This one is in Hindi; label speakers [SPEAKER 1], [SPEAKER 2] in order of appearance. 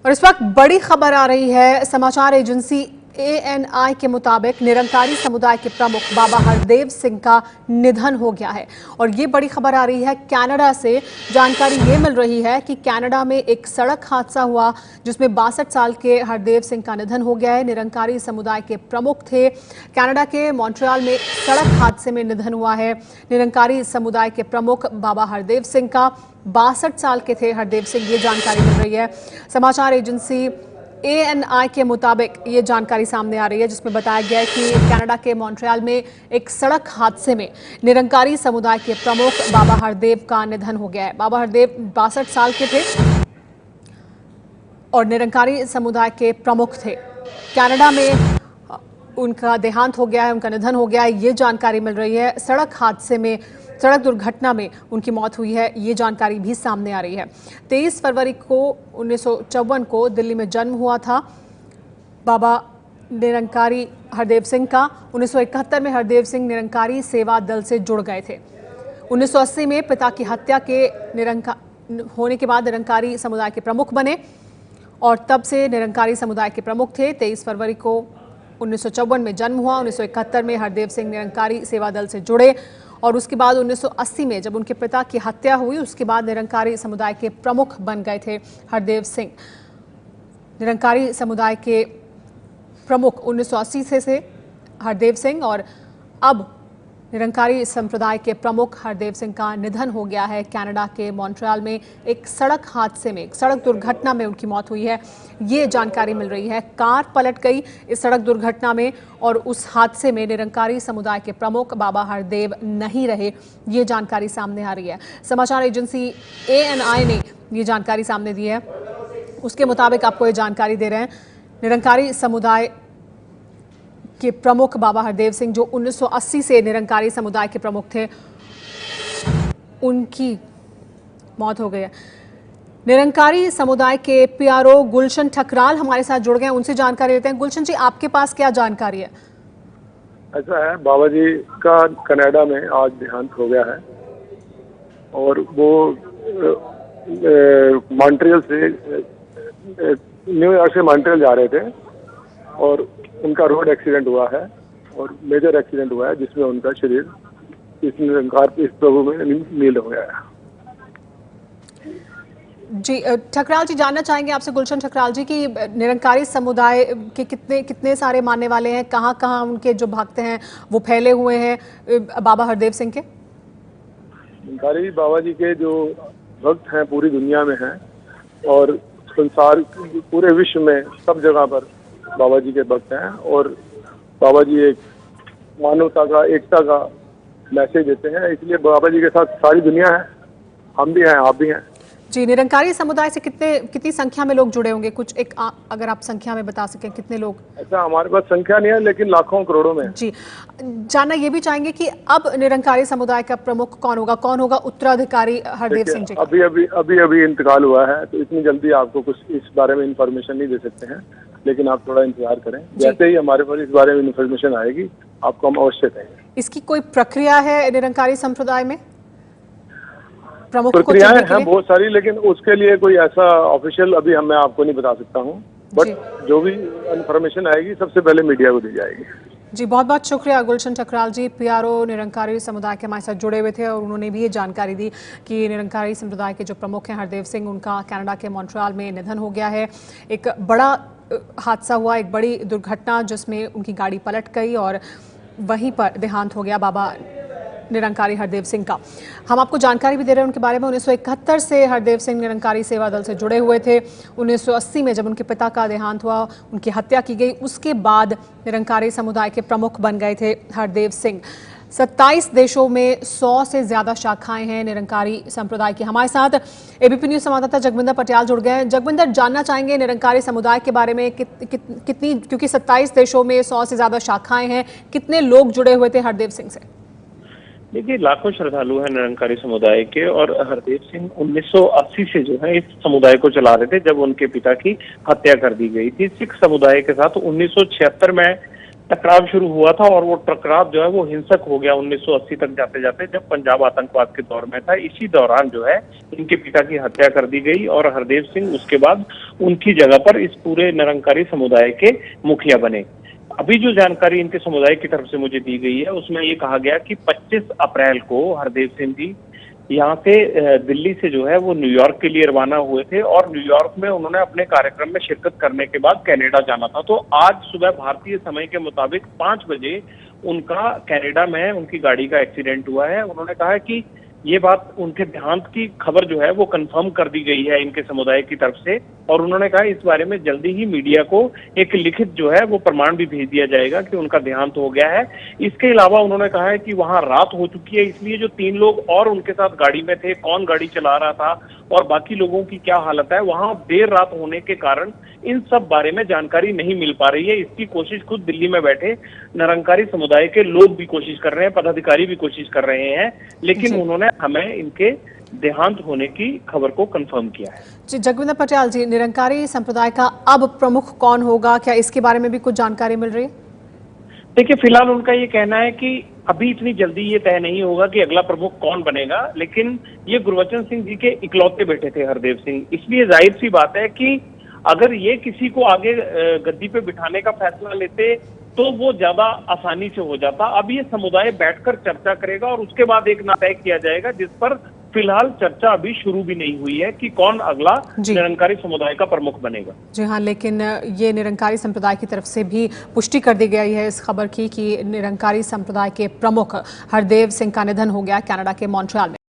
[SPEAKER 1] और इस वक्त बड़ी खबर आ रही है। समाचार एजेंसी ANI के मुताबिक निरंकारी समुदाय के प्रमुख बाबा हरदेव सिंह का निधन हो गया है। और ये बड़ी खबर आ रही है कनाडा से। जानकारी ये मिल रही है कि कनाडा में एक सड़क हादसा हुआ जिसमें 62 साल के हरदेव सिंह का निधन हो गया है। निरंकारी समुदाय के प्रमुख थे। कनाडा के मॉन्ट्रियल में सड़क हादसे में निधन हुआ है। निरंकारी समुदाय के प्रमुख बाबा हरदेव सिंह का 62 साल के थे हरदेव सिंह, ये जानकारी मिल रही है। समाचार एजेंसी ANI के मुताबिक ये जानकारी सामने आ रही है जिसमें बताया गया है कि कनाडा के मॉन्ट्रियल में एक सड़क हादसे में निरंकारी समुदाय के प्रमुख बाबा हरदेव का निधन हो गया है। बाबा हरदेव 62 साल के थे और निरंकारी समुदाय के प्रमुख थे। कनाडा में उनका देहांत हो गया है, उनका निधन हो गया है, ये जानकारी मिल रही है। सड़क हादसे में, सड़क दुर्घटना में उनकी मौत हुई है, ये जानकारी भी सामने आ रही है। 23 फरवरी को 1954 को दिल्ली में जन्म हुआ था बाबा निरंकारी हरदेव सिंह का। 1971 में हरदेव सिंह निरंकारी सेवा दल से जुड़ गए थे। 1980 में पिता की हत्या के होने के बाद निरंकारी समुदाय के प्रमुख बने और तब से निरंकारी समुदाय के प्रमुख थे। 23 फरवरी को 1954 में जन्म हुआ। 1971 में हरदेव सिंह निरंकारी सेवा दल से जुड़े और उसके बाद 1980 में जब उनके पिता की हत्या हुई उसके बाद निरंकारी समुदाय के प्रमुख बन गए थे हरदेव सिंह। निरंकारी समुदाय के प्रमुख 1980 से हरदेव सिंह और अब निरंकारी संप्रदाय के प्रमुख हरदेव सिंह का निधन हो गया है। कनाडा के मॉन्ट्रियल में एक सड़क हादसे में, एक सड़क दुर्घटना में उनकी मौत हुई है, ये जानकारी मिल रही है। कार पलट गई इस सड़क दुर्घटना में और उस हादसे में निरंकारी समुदाय के प्रमुख बाबा हरदेव नहीं रहे, ये जानकारी सामने आ रही है। समाचार एजेंसी ANI ने ये जानकारी सामने दी है। उसके मुताबिक आपको ये जानकारी दे रहे हैं। निरंकारी समुदाय के प्रमुख बाबा हरदेव सिंह जो 1980 से निरंकारी समुदाय के प्रमुख थे, उनकी मौत हो गई है। निरंकारी समुदाय के PRO गुलशन ठकराल हमारे साथ जुड़ गए हैं, उनसे जानकारी लेते हैं। गुलशन जी, आपके पास क्या जानकारी है?
[SPEAKER 2] ऐसा है, बाबा जी का कनाडा में आज देहांत हो गया है और वो मॉन्ट्रियल से न्यूयॉर्क से मॉन्ट्रियल जा रहे थे और उनका रोड एक्सीडेंट हुआ है और मेजर एक्सीडेंट हुआ है जिसमें उनका शरीर इस निरंकार इस प्रभु में लीन हो गया है।
[SPEAKER 1] जी ठकराल जी, जानना चाहेंगे आपसे, गुलशन ठकराल जी, कि निरंकारी समुदाय के कितने सारे मानने वाले हैं, कहाँ कहाँ उनके जो भक्त हैं वो फैले हुए हैं बाबा हरदेव सिंह के?
[SPEAKER 2] निरंकारी बाबा जी के जो भक्त हैं पूरी दुनिया में हैं और संसार पूरे विश्व में सब जगह पर बाबा जी के भक्त हैं और बाबा जी एक मानवता का, एकता का मैसेज देते हैं, इसलिए बाबा जी के साथ सारी दुनिया है, हम भी हैं, आप भी हैं।
[SPEAKER 1] जी, निरंकारी समुदाय से कितनी संख्या में लोग जुड़े होंगे? कुछ एक अगर आप संख्या में बता सकें, कितने लोग?
[SPEAKER 2] ऐसा हमारे पास संख्या नहीं है लेकिन लाखों करोड़ों में।
[SPEAKER 1] जी, जानना ये भी चाहेंगे कि अब निरंकारी समुदाय का प्रमुख कौन होगा उत्तराधिकारी हरदेव सिंह जी?
[SPEAKER 2] अभी इंतकाल हुआ है तो इतनी जल्दी आपको कुछ इस बारे में इंफॉर्मेशन नहीं दे सकते हैं, लेकिन आप थोड़ा इंतजार करें। जैसे ही हमारे पास इस बारे में इंफॉर्मेशन आएगी आपको हम अवश्य देंगे।
[SPEAKER 1] इसकी कोई प्रक्रिया है निरंकारी संप्रदाय में?
[SPEAKER 2] प्रक्रियाएं हैं बहुत सारी, लेकिन उसके लिए कोई ऐसा ऑफिशियल अभी मैं आपको नहीं बता सकता हूँ, बट जो भी इंफॉर्मेशन आएगी सबसे पहले मीडिया को दी जाएगी।
[SPEAKER 1] जी, बहुत बहुत शुक्रिया गुलशन ठकराल जी। PRO निरंकारी समुदाय के हमारे साथ जुड़े हुए थे और उन्होंने भी ये जानकारी दी कि निरंकारी समुदाय के जो प्रमुख हैं हरदेव सिंह, उनका कनाडा के मॉन्ट्रियल में निधन हो गया है। एक बड़ा हादसा हुआ, एक बड़ी दुर्घटना जिसमें उनकी गाड़ी पलट गई और वहीं पर देहांत हो गया बाबा निरंकारी हरदेव सिंह का। हम आपको जानकारी भी दे रहे हैं उनके बारे में। 1971 से हरदेव सिंह निरंकारी सेवा दल से जुड़े हुए थे। 1980 में जब उनके पिता का देहांत हुआ, उनकी हत्या की गई, उसके बाद निरंकारी समुदाय के प्रमुख बन गए थे हरदेव सिंह। 27 देशों में 100 से ज्यादा शाखाएं हैं निरंकारी संप्रदाय की। हमारे साथ ABP न्यूज संवाददाता जगविंदर पटियाल जुड़ गए हैं। जगविंदर, जानना चाहेंगे निरंकारी समुदाय के बारे में कितनी, क्योंकि 27 देशों में 100 से ज्यादा शाखाएं हैं, कितने लोग जुड़े हुए थे हरदेव सिंह से?
[SPEAKER 3] देखिए, लाखों श्रद्धालु हैं निरंकारी समुदाय के और हरदेव सिंह 1980 से जो है इस समुदाय को चला रहे थे जब उनके पिता की हत्या कर दी गई थी। सिख समुदाय के साथ 1976 में टकराव शुरू हुआ था और वो टकराव जो है वो हिंसक हो गया 1980 तक जाते जाते, जब पंजाब आतंकवाद के दौर में था। इसी दौरान जो है इनके पिता की हत्या कर दी गई और हरदेव सिंह उसके बाद उनकी जगह पर इस पूरे निरंकारी समुदाय के मुखिया बने। अभी जो जानकारी इनके समुदाय की तरफ से मुझे दी गई है उसमें ये कहा गया कि 25 अप्रैल को हरदेव सिंह जी यहाँ से दिल्ली से जो है वो न्यूयॉर्क के लिए रवाना हुए थे और न्यूयॉर्क में उन्होंने अपने कार्यक्रम में शिरकत करने के बाद कनाडा जाना था। तो आज सुबह भारतीय समय के मुताबिक 5 बजे उनका कनाडा में उनकी गाड़ी का एक्सीडेंट हुआ है। उन्होंने कहा है कि ये बात उनके देहांत की खबर जो है वो कंफर्म कर दी गई है इनके समुदाय की तरफ से और उन्होंने कहा इस बारे में जल्दी ही मीडिया को एक लिखित जो है वो प्रमाण भी भेज दिया जाएगा कि उनका देहांत हो गया है। इसके अलावा उन्होंने कहा है कि वहां रात हो चुकी है, इसलिए जो 3 लोग और उनके साथ गाड़ी में थे, कौन गाड़ी चला रहा था और बाकी लोगों की क्या हालत है, वहां देर रात होने के कारण इन सब बारे में जानकारी नहीं मिल पा रही है। इसकी कोशिश खुद दिल्ली में बैठे निरंकारी समुदाय के लोग भी कोशिश कर रहे हैं, पदाधिकारी भी कोशिश कर रहे हैं, लेकिन उन्होंने हमें इनके देहांत होने की खबर को कंफर्म किया है।
[SPEAKER 1] जी, जगविंदर पटियाल जी, निरंकारी संप्रदाय का अब प्रमुख कौन होगा, क्या इसके बारे में भी कुछ जानकारी मिल रही है?
[SPEAKER 3] देखिए, फिलहाल उनका ये कहना है कि अभी इतनी जल्दी ये तय नहीं होगा कि अगला प्रमुख कौन बनेगा, लेकिन ये गुरबचन सिंह जी के इकलौते बेटे थे हरदेव सिंह, इसलिए जाहिर सी बात है कि अगर ये किसी को आगे गद्दी पे बिठाने का फैसला लेते तो वो ज्यादा आसानी से हो जाता। अब ये समुदाय बैठकर चर्चा करेगा और उसके बाद एक तय किया जाएगा, जिस पर फिलहाल चर्चा अभी शुरू भी नहीं हुई है कि कौन अगला निरंकारी समुदाय का प्रमुख बनेगा।
[SPEAKER 1] जी हाँ, लेकिन ये निरंकारी संप्रदाय की तरफ से भी पुष्टि कर दी गई है इस खबर की कि निरंकारी संप्रदाय के प्रमुख हरदेव सिंह का निधन हो गया कनाडा के मॉन्ट्रियल में।